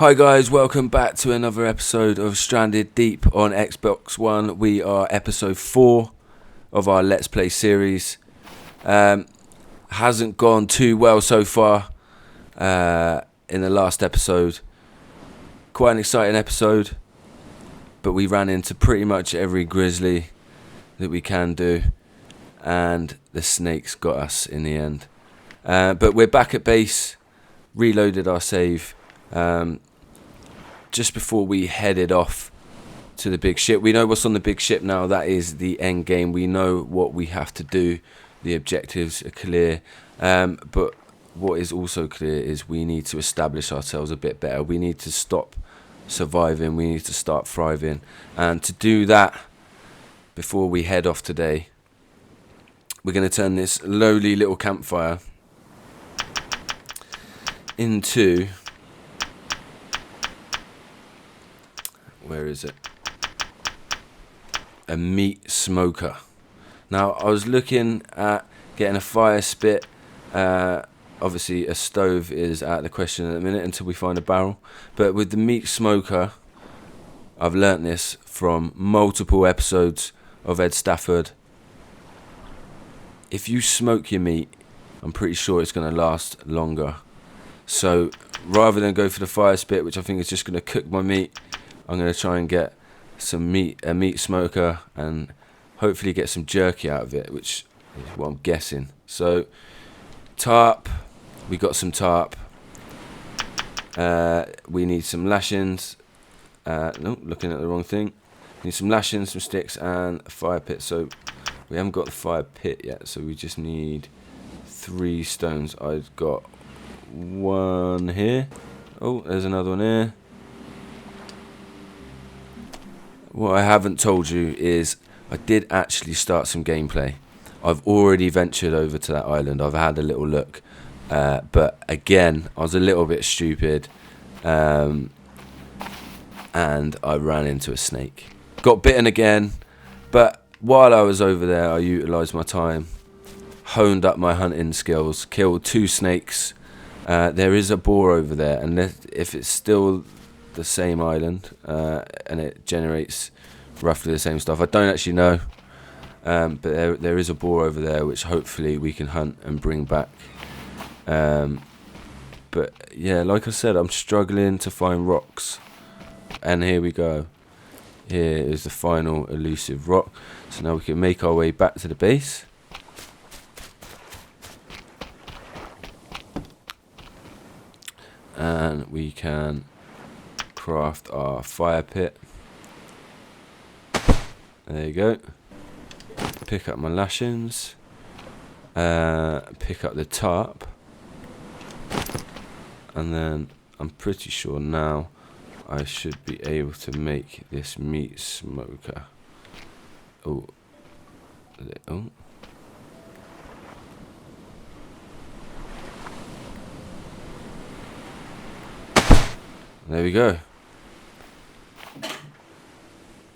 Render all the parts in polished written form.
Hi guys, welcome back to another episode of Stranded Deep on Xbox One. We are episode 4 of our Let's Play series. Hasn't gone too well so far in the last episode. Quite an exciting episode, but we ran into pretty much every grizzly that we can do, and the snakes got us in the end. But we're back at base, reloaded our save. Just before we headed off to the big ship. We know what's on the big ship now. That is the end game. We know what we have to do. The objectives are clear. But what is also clear is we need to establish ourselves a bit better. We need to stop surviving. We need to start thriving. And to do that, before we head off today, we're going to turn this lowly little campfire into... Where is it? A meat smoker. Now, I was looking at getting a fire spit. Obviously, a stove is out of the question at the minute until we find a barrel. But with the meat smoker, I've learnt this from multiple episodes of Ed Stafford. If you smoke your meat, I'm pretty sure it's going to last longer. So, rather than go for the fire spit, which I think is just going to cook my meat, I'm going to try and get a meat smoker, and hopefully get some jerky out of it, which is what I'm guessing. So, tarp, we got some tarp. We need some lashings. No, looking at the wrong thing. We need some lashings, some sticks, and a fire pit. So, we haven't got the fire pit yet, so we just need 3 stones. I've got 1 here. Oh, there's another one here. What I haven't told you is I did actually start some gameplay. I've already ventured over to that island. I've had a little look. But again, I was a little bit stupid. And I ran into a snake. Got bitten again. But while I was over there, I utilised my time. Honed up my hunting skills. Killed 2 snakes. There is a boar over there. And if it's still... the same island, and it generates roughly the same stuff, I don't actually know, but there is a boar over there which hopefully we can hunt and bring back. But yeah, like I said, I'm struggling to find rocks, and here we go. Here is the final elusive rock. So now we can make our way back to the base. And we can craft our fire pit. There you go. Pick up my lashings. Pick up the tarp. And then I'm pretty sure now I should be able to make this meat smoker. Oh. Oh. There we go.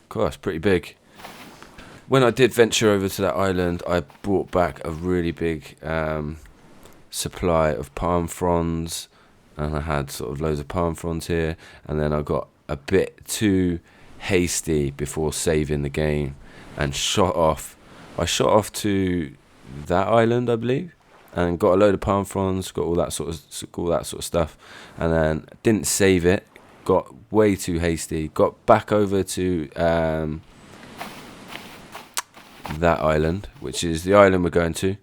Cool, that's pretty big. When I did venture over to that island, I brought back a really big supply of palm fronds, and I had sort of loads of palm fronds here, and then I got a bit too hasty before saving the game and shot off. I shot off to that island, I believe, and got a load of palm fronds, got all that sort of stuff, and then didn't save it. Got way too hasty. Got back over to that island, which is the island we're going to,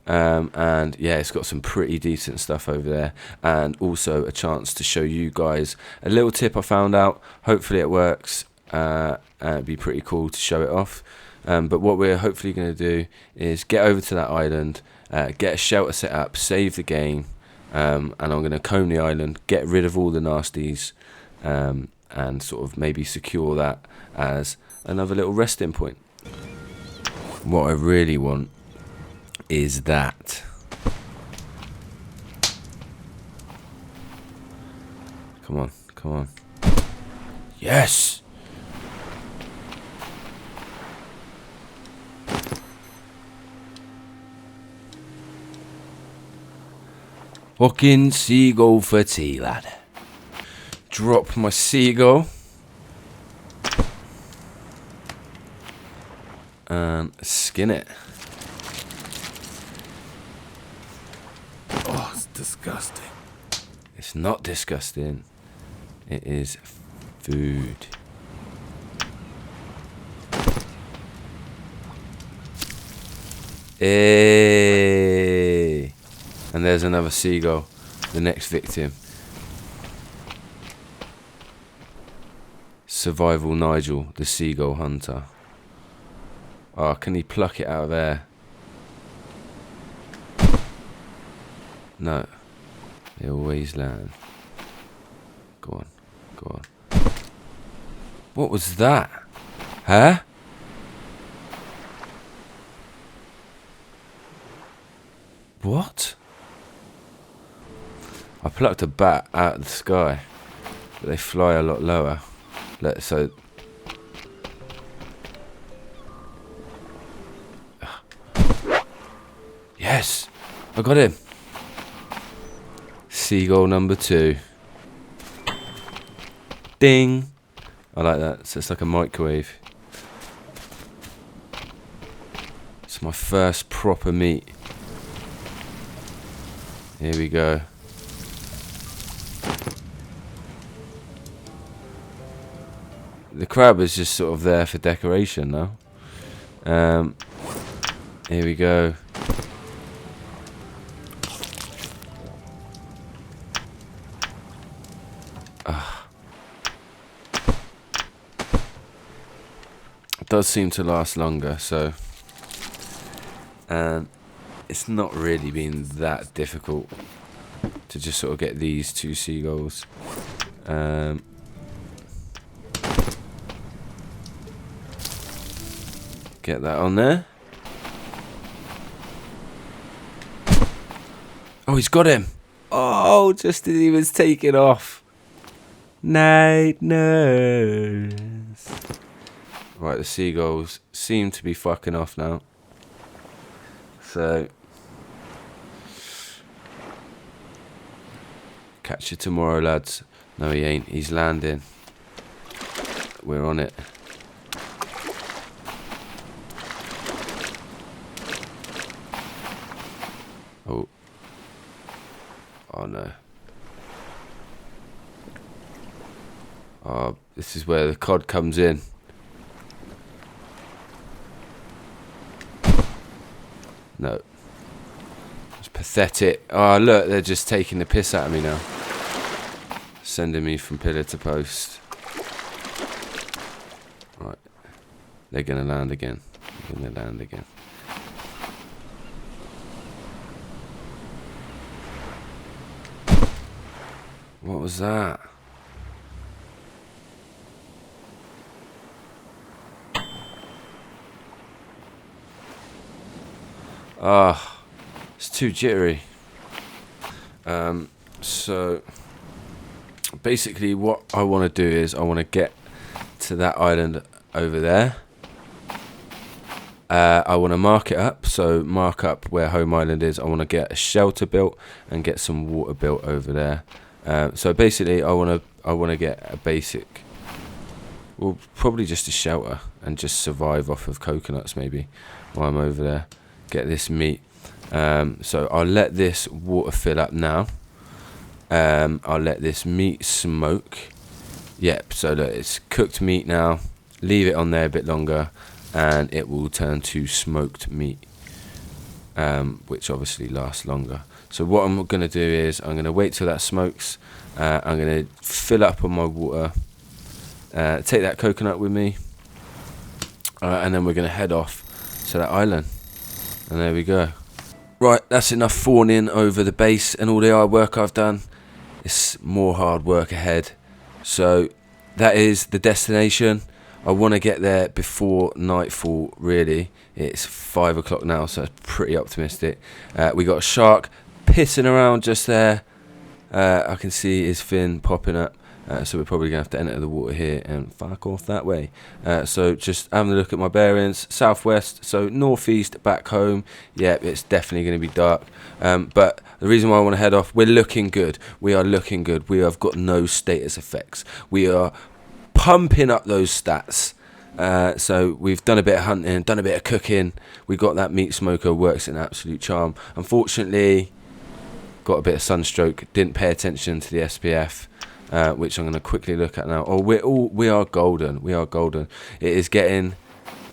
and yeah, it's got some pretty decent stuff over there, and also a chance to show you guys a little tip I found out. Hopefully it works. It'd be pretty cool to show it off. But what we're hopefully going to do is get over to that island, get a shelter set up, save the game, and I'm going to comb the island, get rid of all the nasties, and sort of maybe secure that as another little resting point. What I really want is that. Come on, come on. Yes! Fucking seagull for tea, lad. drop my seagull and skin it. Oh, it's disgusting. It's not disgusting. It is food. Hey! And there's another seagull, the next victim. Survival Nigel, the seagull hunter. Oh, can he pluck it out of air? No. They always land. Go on. Go on. What was that? Huh? What? I plucked a bat out of the sky, but they fly a lot lower. So yes, I got him. Seagull number 2. Ding. I like that. So it's like a microwave. It's my first proper meat. Here we go. The crab is just sort of there for decoration now. Here we go. It does seem to last longer, so it's not really been that difficult to just sort of get these 2 seagulls. Get that on there. Oh, he's got him. Oh, just as he was taking off. Night nurse. Right, the seagulls seem to be fucking off now. So, catch you tomorrow, lads. No, he ain't. He's landing. We're on it. Oh. Oh no. Oh, this is where the cod comes in. No. It's pathetic. Oh, look, they're just taking the piss out of me now. Sending me from pillar to post. Right. They're going to land again. They're going to land again. What was that? Ah, it's too jittery. So basically what I want to do is I want to get to that island over there. I want to mark it up, so mark up where home island is. I want to get a shelter built and get some water built over there. So basically I want to get a basic, well, probably just a shelter and just survive off of coconuts maybe while I'm over there. Get this meat. So I'll let this water fill up now. I'll let this meat smoke. Yep, so that it's cooked meat now. Leave it on there a bit longer and it will turn to smoked meat, which obviously lasts longer. So what I'm going to do is I'm going to wait till that smokes. I'm going to fill up on my water, take that coconut with me, and then we're going to head off to that island. And there we go. Right, that's enough fawning over the base and all the hard work I've done. It's more hard work ahead. So that is the destination. I want to get there before nightfall, really. It's 5 o'clock now, so it's pretty optimistic. We got a shark pissing around just there. I can see his fin popping up. So we're probably going to have to enter the water here and fuck off that way. So just having a look at my bearings, southwest, so northeast back home. Yeah, it's definitely going to be dark. But the reason why I want to head off, we're looking good. We are looking good. We have got no status effects. We are pumping up those stats. So we've done a bit of hunting, done a bit of cooking. We got that meat smoker, works an absolute charm. Unfortunately, got a bit of sunstroke, didn't pay attention to the SPF, which I'm going to quickly look at now. Oh, we are golden. We are golden. It is getting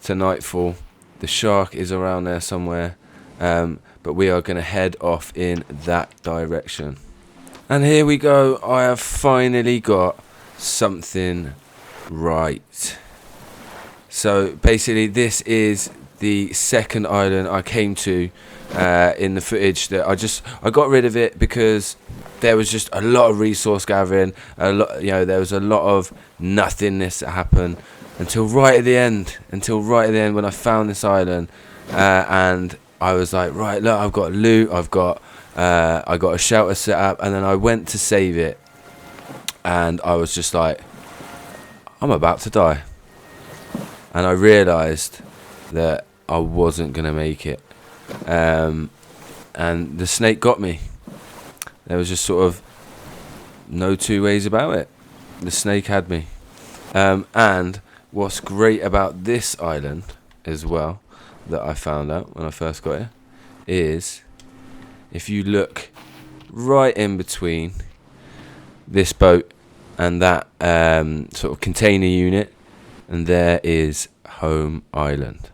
to nightfall. The shark is around there somewhere, but we are going to head off in that direction. And here we go. I have finally got something right. So basically, this is the second island I came to in the footage that I got rid of it because there was just a lot of resource gathering, there was a lot of nothingness that happened until right at the end when I found this island, and I was like, right, look, I've got loot, I got a shelter set up, and then I went to save it, and I was just like, I'm about to die, and I realised that I wasn't gonna make it. And the snake got me. There was just sort of no two ways about it. The snake had me. And what's great about this island as well, that I found out when I first got here, is if you look right in between this boat and that sort of container unit, and there is home island.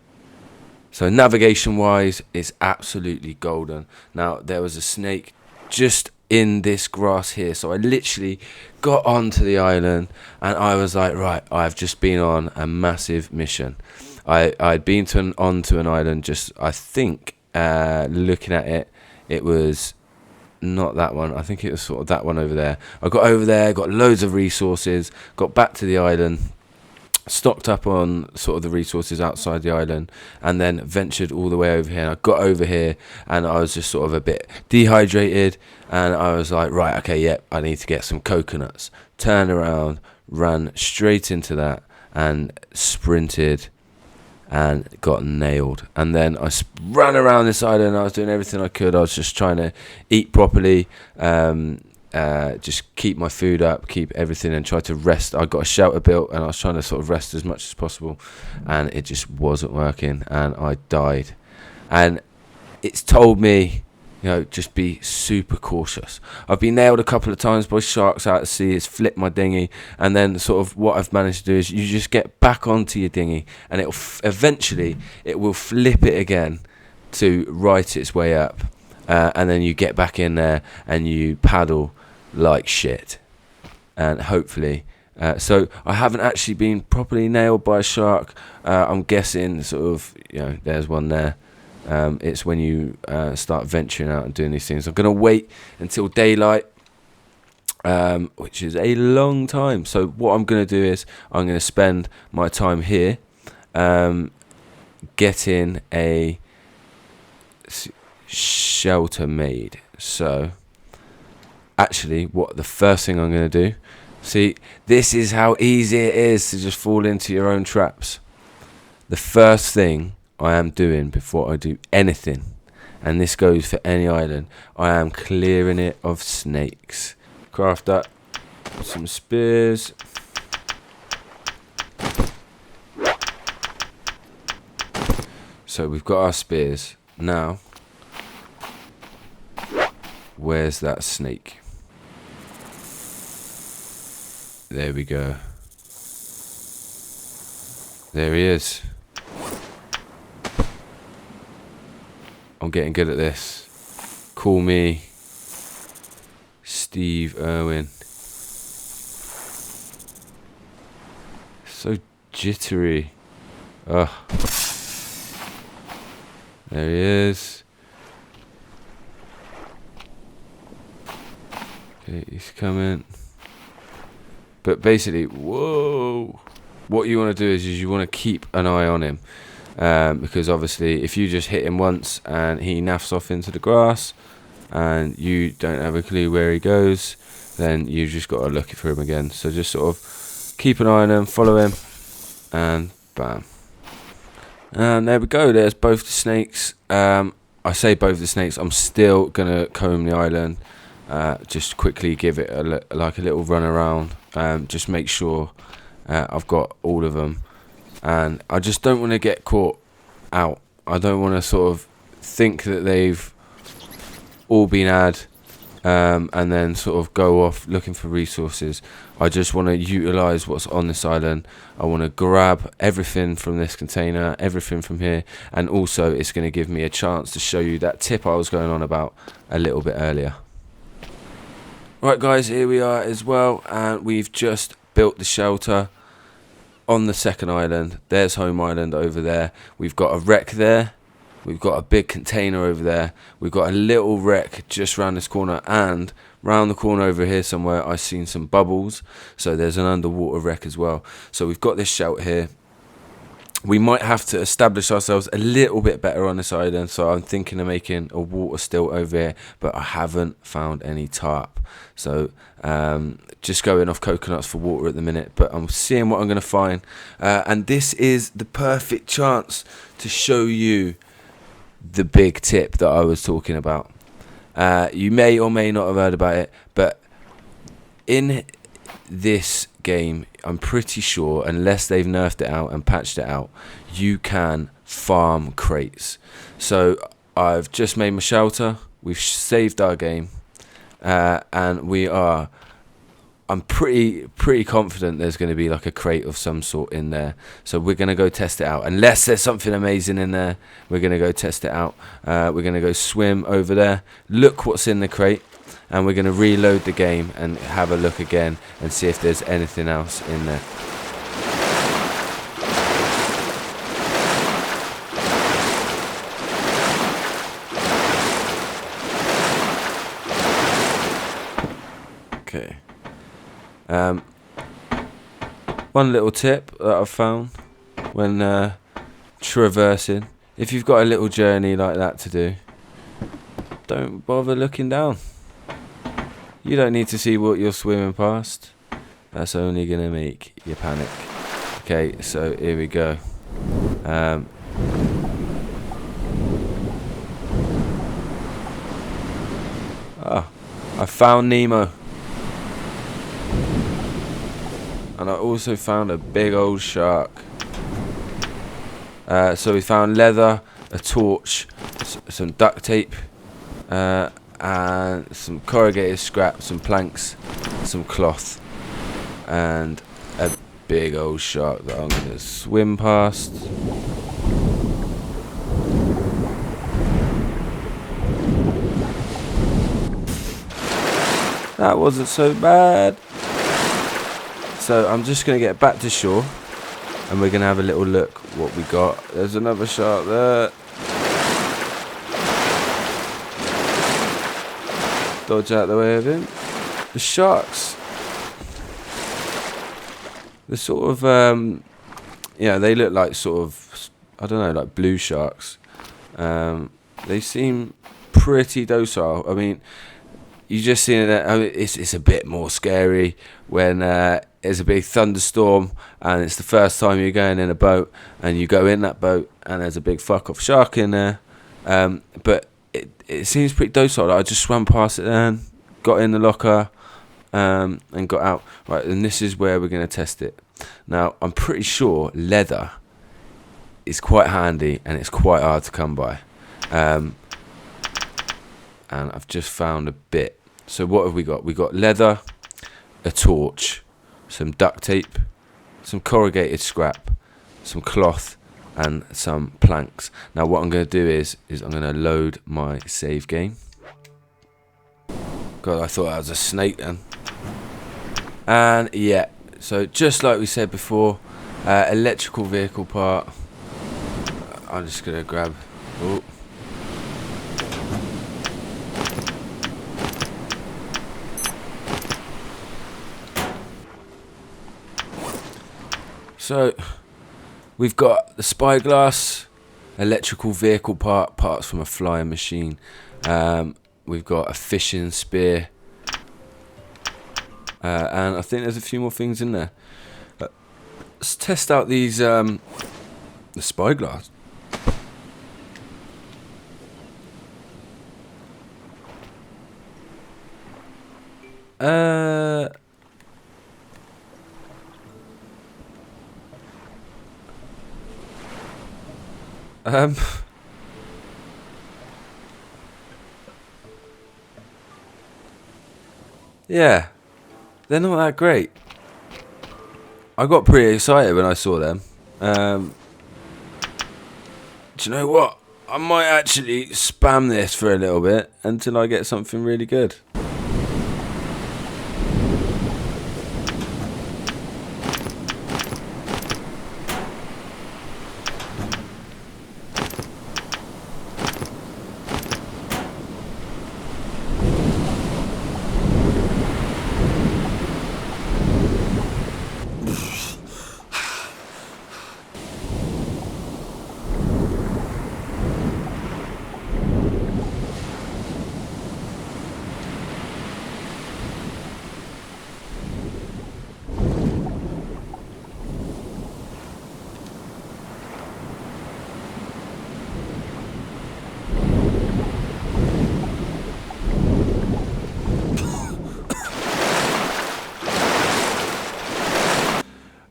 So navigation wise, it's absolutely golden. Now there was a snake just in this grass here, so I literally got onto the island and I was like, right, I've just been on a massive mission. I'd been onto an island, just I think looking at it, it was not that one. I think it was sort of that one over there. I got over there, got loads of resources, got back to the island, stocked up on sort of the resources outside the island, and then ventured all the way over here. And I got over here and I was just sort of a bit dehydrated, and I was like, right, okay, yep, I need to get some coconuts. Turned around, ran straight into that and sprinted and got nailed. And then I ran around this island. I was doing everything I could. I was just trying to eat properly, just keep my food up, keep everything, and try to rest. I got a shelter built and I was trying to sort of rest as much as possible, and it just wasn't working and I died. And it's told me, just be super cautious. I've been nailed a couple of times by sharks out at sea. It's flipped my dinghy, and then sort of what I've managed to do is you just get back onto your dinghy and it'll eventually it will flip it again to right its way up, and then you get back in there and you paddle like shit, and hopefully so I haven't actually been properly nailed by a shark. I'm guessing sort of there's one there. It's when you start venturing out and doing these things. I'm going to wait until daylight, which is a long time. So what I'm going to do is I'm going to spend my time here getting a shelter made. So actually, what the first thing I'm going to do, see, this is how easy it is to just fall into your own traps. The first thing I am doing before I do anything, and this goes for any island, I am clearing it of snakes. Craft up some spears. So we've got our spears. Now, where's that snake? There we go. There he is. I'm getting good at this. Call me Steve Irwin. So jittery. Ugh. There he is. Okay, he's coming. But basically, whoa. What you want to do is you want to keep an eye on him. Because obviously if you just hit him once and he naffs off into the grass and you don't have a clue where he goes, then you just got to look for him again. So just sort of keep an eye on him, follow him, and bam. And there we go, there's both the snakes. I say both the snakes, I'm still going to comb the island. Just quickly give it a little run around. Just make sure I've got all of them. And I just don't want to get caught out. I don't want to sort of think that they've all been had and then sort of go off looking for resources. I just want to utilize what's on this island. I want to grab everything from this container, everything from here, and also it's going to give me a chance to show you that tip I was going on about a little bit earlier. Right guys, here we are as well, and we've just built the shelter on the second island. There's home island over there. We've got a wreck there. We've got a big container over there. We've got a little wreck just round this corner, and round the corner over here somewhere I've seen some bubbles. So there's an underwater wreck as well. So we've got this shelter here. We might have to establish ourselves a little bit better on this island, so I'm thinking of making a water stilt over here, but I haven't found any tarp. So just going off coconuts for water at the minute, but I'm seeing what I'm going to find. And this is the perfect chance to show you the big tip that I was talking about. You may or may not have heard about it, but in this game, I'm pretty sure, unless they've nerfed it out and patched it out, you can farm crates. So I've just made my shelter, we've saved our game, and I'm pretty confident there's going to be like a crate of some sort in there. So we're going to go test it out. Unless there's something amazing in there, we're going to go test it out. We're going to go swim over there, look what's in the crate, and we're going to reload the game and have a look again and see if there's anything else in there. Okay. One little tip that I've found when traversing: if you've got a little journey like that to do, don't bother looking down. You don't need to see what you're swimming past. That's only going to make you panic. Okay, so here we go. I found Nemo. And I also found a big old shark. So we found leather, a torch, some duct tape, and some corrugated scrap, some planks, some cloth, and a big old shark that I'm going to swim past. That wasn't so bad. So I'm just going to get back to shore, and we're going to have a little look what we got. There's another shark there. Dodge out the way of him. The sharks, they're sort of, yeah, they look like sort of, I don't know, like blue sharks. They seem pretty docile. I mean, you just see that. I mean, it's a bit more scary when there's a big thunderstorm and it's the first time you're going in a boat and you go in that boat and there's a big fuck off shark in there. But it seems pretty docile. I just swam past it then, got in the locker, and got out. Right, and this is where we're going to test it. Now, I'm pretty sure leather is quite handy and it's quite hard to come by. And I've just found a bit. So what have we got? We got leather, a torch, some duct tape, some corrugated scrap, some cloth, and some planks. Now what I'm going to do is I'm going to load my save game. God, I thought that was a snake then. And yeah, so just like we said before, electrical vehicle part. I'm just going to grab... Oh. So we've got the spyglass, electrical vehicle parts from a flying machine. We've got a fishing spear, and I think there's a few more things in there. Let's test out these the spyglass. Yeah, they're not that great. I got pretty excited when I saw them. Do you know what? I might actually spam this for a little bit until I get something really good.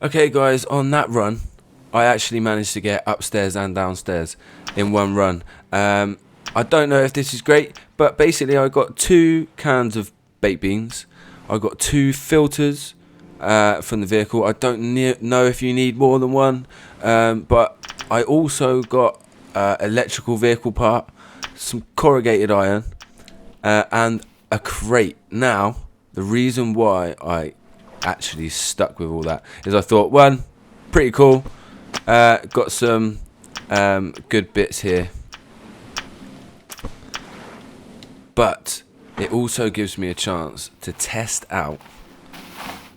Okay guys, on that run, I actually managed to get upstairs and downstairs in one run. I don't know if this is great, but basically I got 2 cans of baked beans. I got 2 filters from the vehicle. I don't know if you need more than one, but I also got electrical vehicle part, some corrugated iron, and a crate. Now, the reason why I actually stuck with all that is I thought, one, pretty cool, got some good bits here, but it also gives me a chance to test out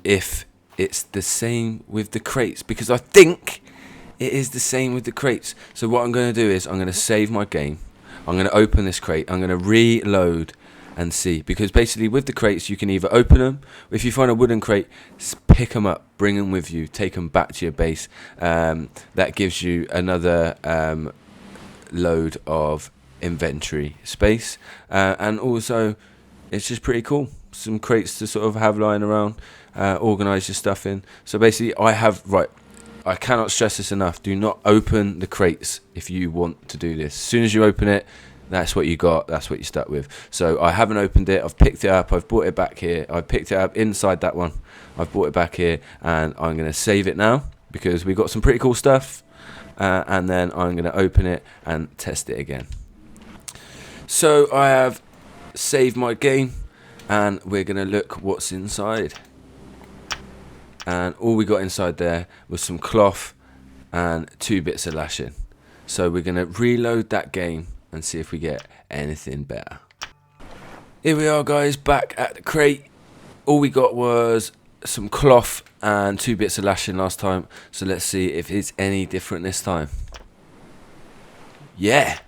if it's the same with the crates, because I think it is the same with the crates. So what I'm going to do is I'm going to save my game, I'm going to open this crate, I'm going to reload and see, because basically with the crates you can either open them, if you find a wooden crate, pick them up, bring them with you, take them back to your base. That gives you another load of inventory space, and also it's just pretty cool, some crates to sort of have lying around, organize your stuff in. So basically I cannot stress this enough, do not open the crates if you want to do this. As soon as you open it, that's what you got, that's what you're stuck with. So I haven't opened it, I've picked it up, I've brought it back here, I picked it up inside that one, I've brought it back here, and I'm going to save it now because we got some pretty cool stuff, and then I'm going to open it and test it again. So I have saved my game and we're going to look what's inside, and all we got inside there was some cloth and 2 bits of lashing. So we're going to reload that game and see if we get anything better. Here we are guys, back at the crate. All we got was some cloth and 2 bits of lashing last time, so let's see if it's any different this time. Yeah,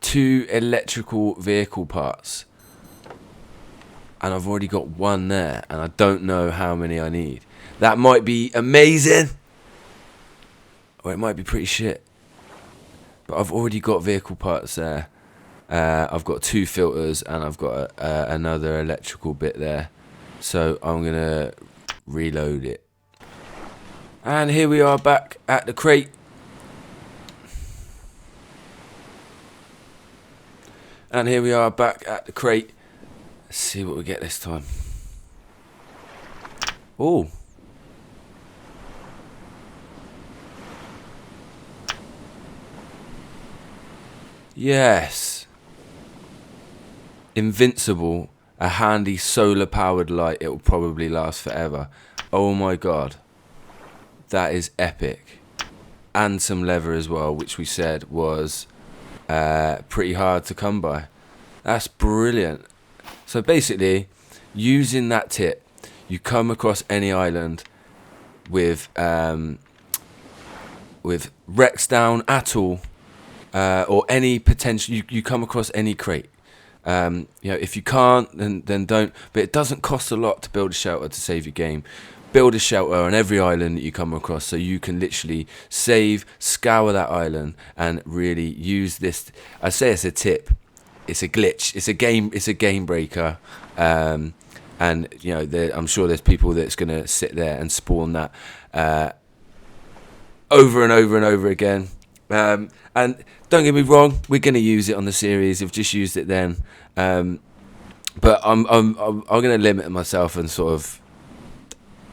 2 electrical vehicle parts, and I've already got 1 there, and I don't know how many I need. That might be amazing, or it might be pretty shit. But I've already got vehicle parts there. I've got 2 filters and I've got another electrical bit there. So I'm going to reload it. And here we are back at the crate. And here we are back at the crate. Let's see what we get this time. Oh. Yes. Invincible, a handy solar powered light. It will probably last forever. Oh my god. That is epic. And some leather as well, which we said was pretty hard to come by. That's brilliant. So basically, using that tip, you come across any island with wrecks down at all, or any potential, you come across any crate, If you can't, then don't. But it doesn't cost a lot to build a shelter to save your game. Build a shelter on every island that you come across, so you can literally scour that island, and really use this. I say it's a tip. It's a glitch. It's a game breaker. And I'm sure there's people that's gonna sit there and spawn that over and over and over again. And don't get me wrong, we're gonna use it on the series. We've just used it then. But I'm gonna limit myself and sort of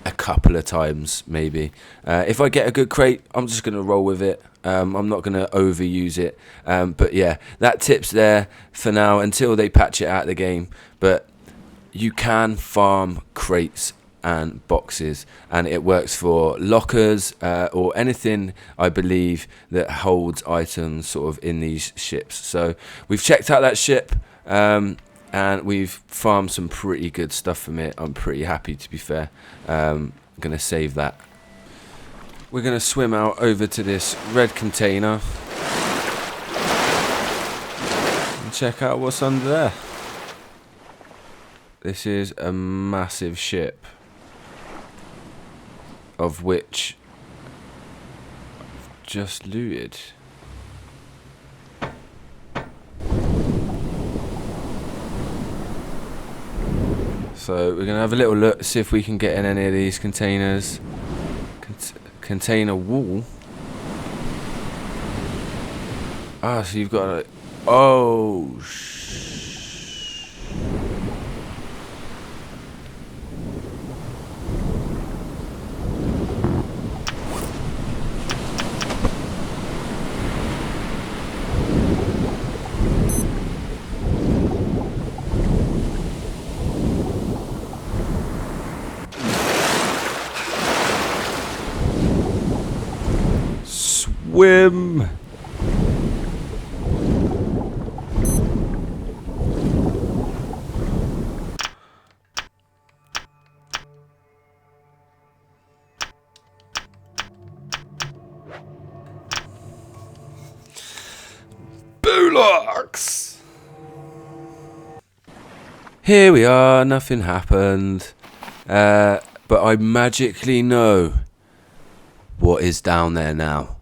a couple of times maybe. If I get a good crate, I'm just gonna roll with it. I'm not gonna overuse it. But yeah, that tip's there for now until they patch it out of the game. But you can farm crates and boxes, and it works for lockers or anything, I believe, that holds items sort of in these ships. So we've checked out that ship, and we've farmed some pretty good stuff from it. I'm pretty happy, to be fair. I'm gonna save that. We're gonna swim out over to this red container and check out what's under there. This is a massive ship, of which I've just looted. So we're gonna have a little look, see if we can get in any of these containers. Container wall. Ah, so you've got a... Oh, swim. Bullocks. Here we are, nothing happened. But I magically know what is down there now.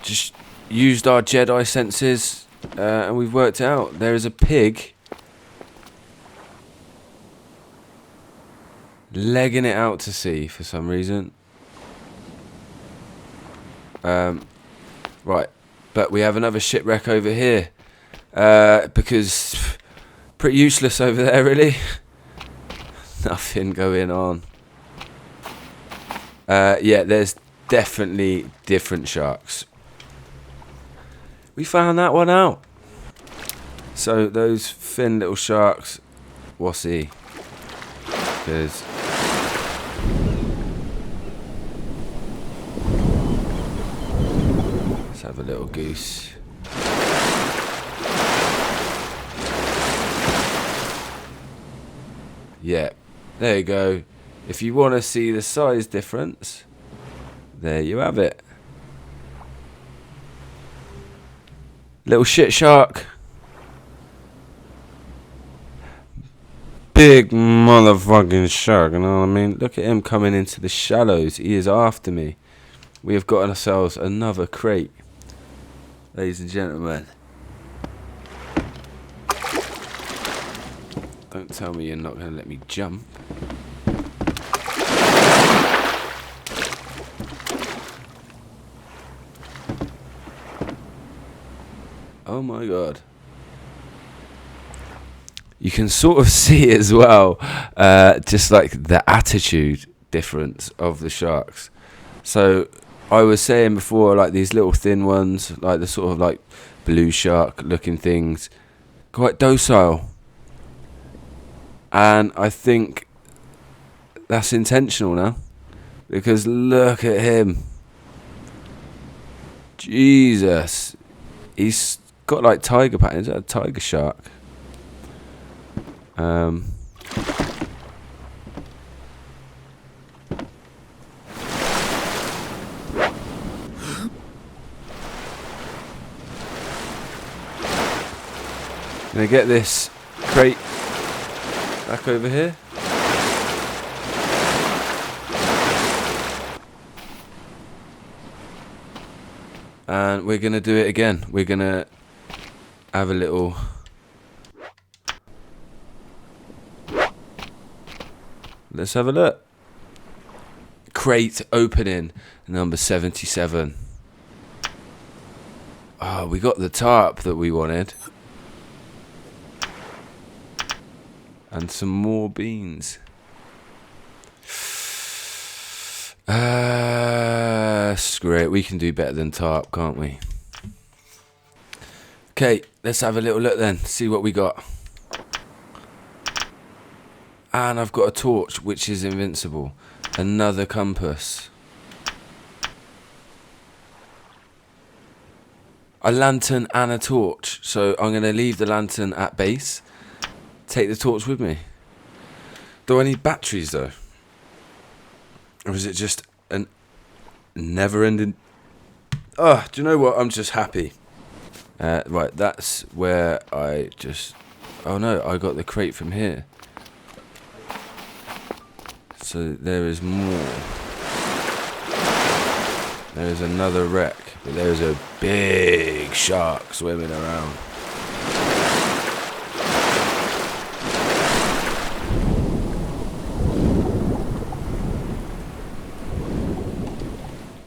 Just used our Jedi senses, and we've worked out there is a pig legging it out to sea for some reason. Right, but we have another shipwreck over here, because pretty useless over there, really. Nothing going on. Yeah, there's definitely different sharks. We found that one out. So those thin little sharks, what's he? Because let's have a little goose. Yeah, there you go. If you want to see the size difference, there you have it. Little shit shark. Big motherfucking shark, you know what I mean? Look at him coming into the shallows. He is after me. We have got ourselves another crate, ladies and gentlemen. Don't tell me you're not going to let me jump. Oh my god. You can sort of see as well, just like the attitude difference of the sharks. So I was saying before, like these little thin ones, like the sort of like blue shark looking things, quite docile. And I think that's intentional now, because look at him. Jesus. He's got like tiger patterns. Is that a tiger shark? Gonna get this crate back over here. And we're gonna do it again. We're gonna have a little let's have a look. Crate opening number 77. Oh, we got the tarp that we wanted. And some more beans. Screw it. We can do better than tarp, can't we? Okay, let's have a little look then. See what we got. And I've got a torch, which is invincible. Another compass. A lantern and a torch. So I'm going to leave the lantern at base. Take the torch with me. Do I need batteries though? Or is it just a never-ending... Oh, do you know what? I'm just happy. Right, that's where I just... Oh no, I got the crate from here. So there is more. There is another wreck. But there is a big shark swimming around.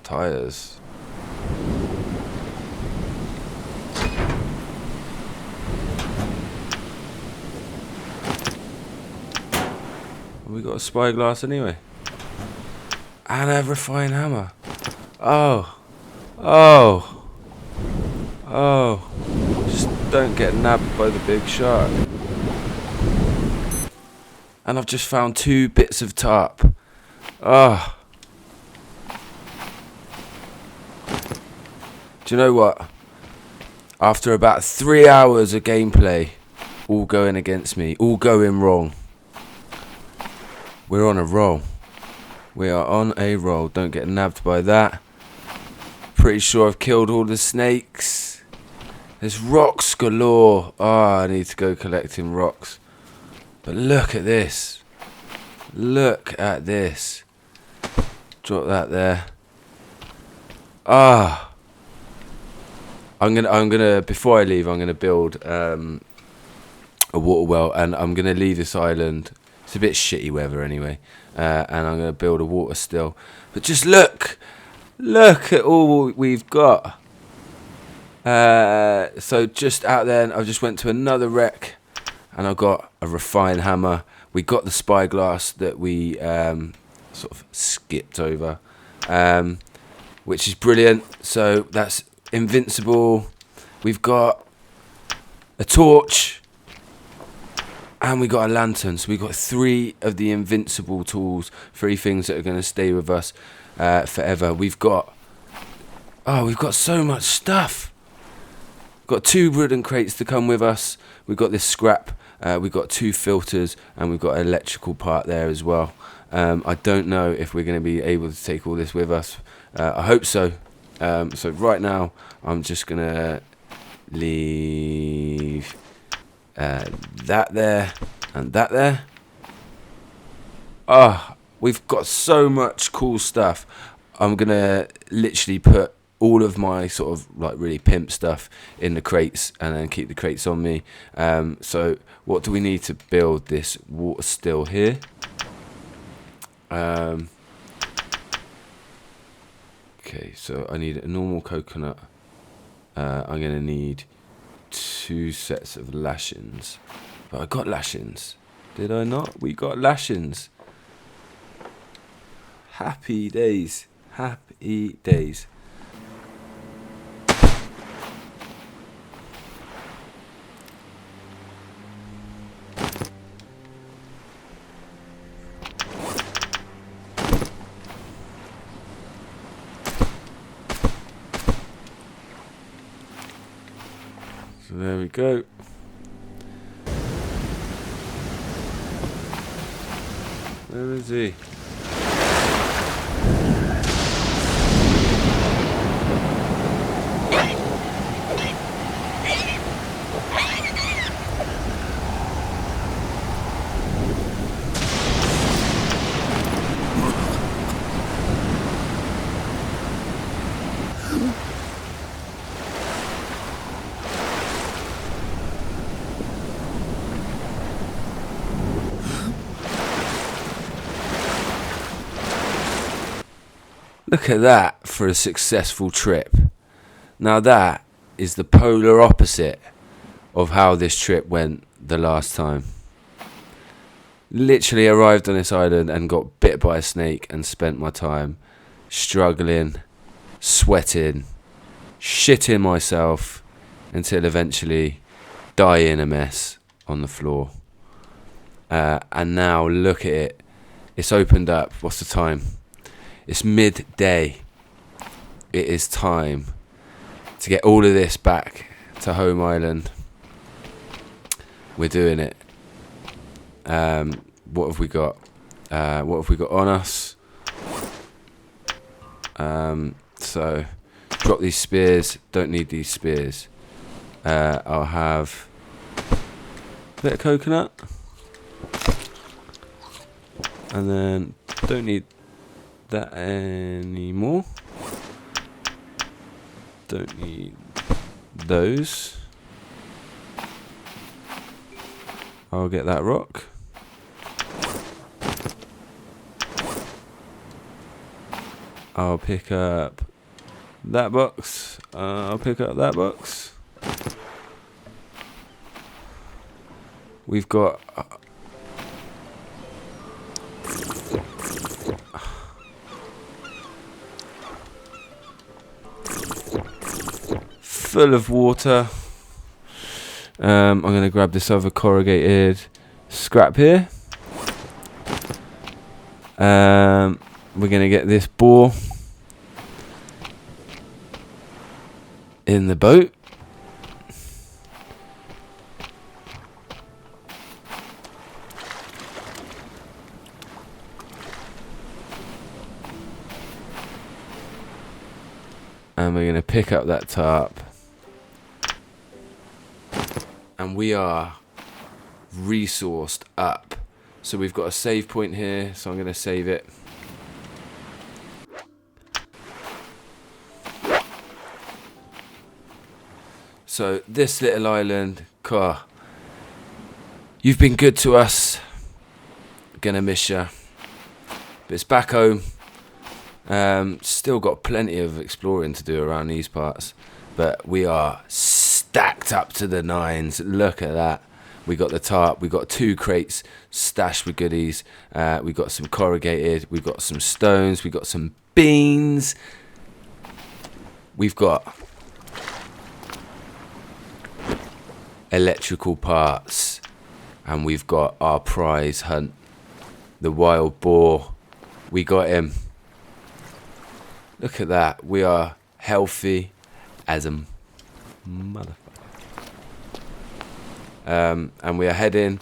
Tires. We got a spyglass anyway. And a refined hammer. Oh. Oh. Oh. Just don't get nabbed by the big shark. And I've just found 2 bits of tarp. Oh. Do you know what? After about 3 hours of gameplay, all going against me, all going wrong, we're on a roll. We are on a roll. Don't get nabbed by that. Pretty sure I've killed all the snakes. There's rocks galore. Oh, I need to go collecting rocks. But look at this. Look at this. Drop that there. Ah. I'm gonna before I leave, I'm gonna build a water well, and I'm gonna leave this island. It's a bit shitty weather anyway, and I'm gonna build a water still. But just look at all we've got. So just out there, I just went to another wreck, and I got a refined hammer. We got the spyglass that we sort of skipped over, which is brilliant. So that's invincible. We've got a torch and we got a lantern. So we got 3 of the invincible tools, 3 things that are going to stay with us forever. We've got so much stuff. Got 2 wooden crates to come with us. We've got this scrap. We've got 2 filters, and we've got an electrical part there as well. I don't know if we're going to be able to take all this with us. I hope so. So right now I'm just gonna leave that there and that there. We've got so much cool stuff. I'm gonna literally put all of my sort of like really pimp stuff in the crates and then keep the crates on me. So what do we need to build this water still here? Okay, so I need a normal coconut. I'm going to need 2 sets of lashings. But I got lashings. Did I not? We got lashings. Happy days. Happy days. So there we go. Where is he? Look at that for a successful trip. Now that is the polar opposite of how this trip went the last time. Literally arrived on this island and got bit by a snake and spent my time struggling, sweating, shitting myself until eventually dying a mess on the floor. And now look at it. It's opened up. What's the time? It's midday. It is time to get all of this back to home island. We're doing it. What have we got? What have we got on us? So drop these spears. Don't need these spears. I'll have a bit of coconut, and then don't need that anymore. Don't need those. I'll get that rock. I'll pick up that box. I'll pick up that box. We've got full of water. I'm going to grab this other corrugated scrap here. We're going to get this boar in the boat. And we're going to pick up that tarp. And we are resourced up. So we've got a save point here, so I'm going to save it. So this little island, you've been good to us. Gonna miss ya. But it's back home. Still got plenty of exploring to do around these parts, but we are stacked up to the nines. Look at that. We got the tarp. We got 2 crates stashed with goodies. We got some corrugated. We got some stones. We got some beans. We've got electrical parts, and we've got our prize hunt, the wild boar. We got him. Look at that. We are healthy as a motherfucker. And we are heading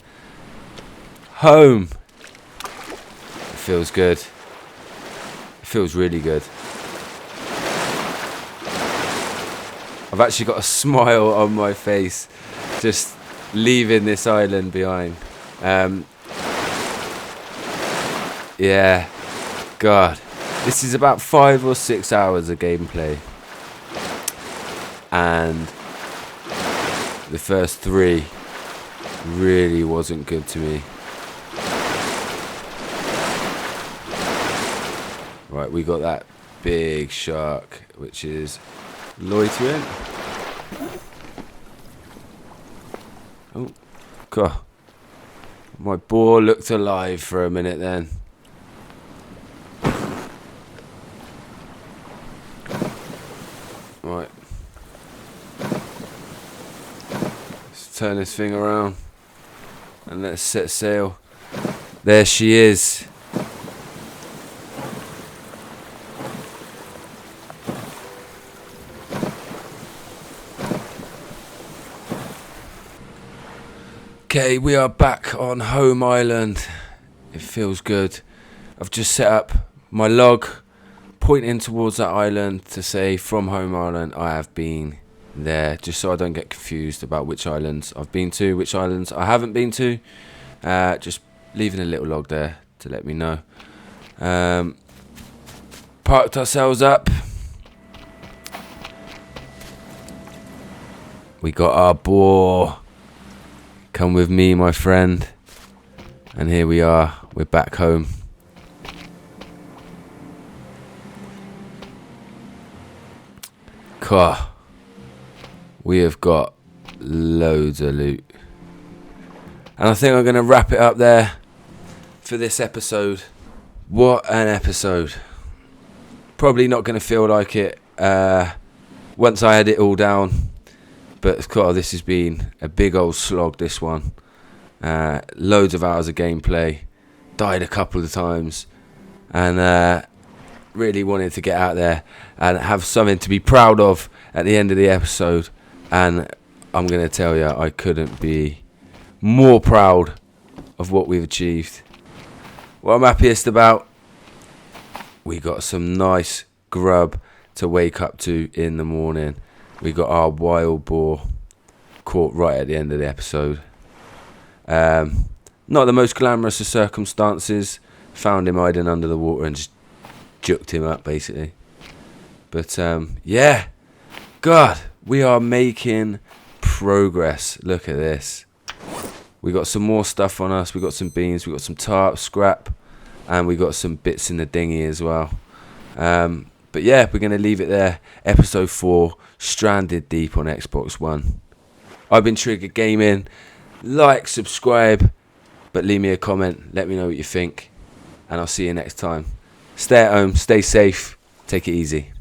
home. It feels good. It feels really good. I've actually got a smile on my face just leaving this island behind. Yeah, God, this is about 5 or 6 hours of gameplay, and the first 3 really wasn't good to me. Right, we got that big shark, which is loitering. Oh, God. My boar looked alive for a minute then. Right. Let's turn this thing around and let's set sail. There she is. Okay, we are back on home island. It feels good. I've just set up my log pointing towards that island to say from home island I have been there, just so I don't get confused about which islands I've been to, which islands I haven't been to. Just leaving a little log there to let me know. Parked ourselves up. We got our boar. Come with me, my friend. And here we are. We're back home. we have got loads of loot. And I think I'm going to wrap it up there for this episode. What an episode. Probably not going to feel like it once I had it all down. But this has been a big old slog, this one. Loads of hours of gameplay. Died a couple of times. And really wanted to get out there and have something to be proud of at the end of the episode. And I'm going to tell you, I couldn't be more proud of what we've achieved. What I'm happiest about, we got some nice grub to wake up to in the morning. We got our wild boar caught right at the end of the episode. Not the most glamorous of circumstances. Found him hiding under the water and just juked him up, basically. But yeah, God, we are making progress. Look at this. We got some more stuff on us. We got some beans. We got some tarp, scrap, and we got some bits in the dinghy as well. But yeah, we're going to leave it there. Episode 4, Stranded Deep on Xbox One. I've been Trigger Gaming. Like, subscribe, but leave me a comment. Let me know what you think, and I'll see you next time. Stay at home, stay safe, take it easy.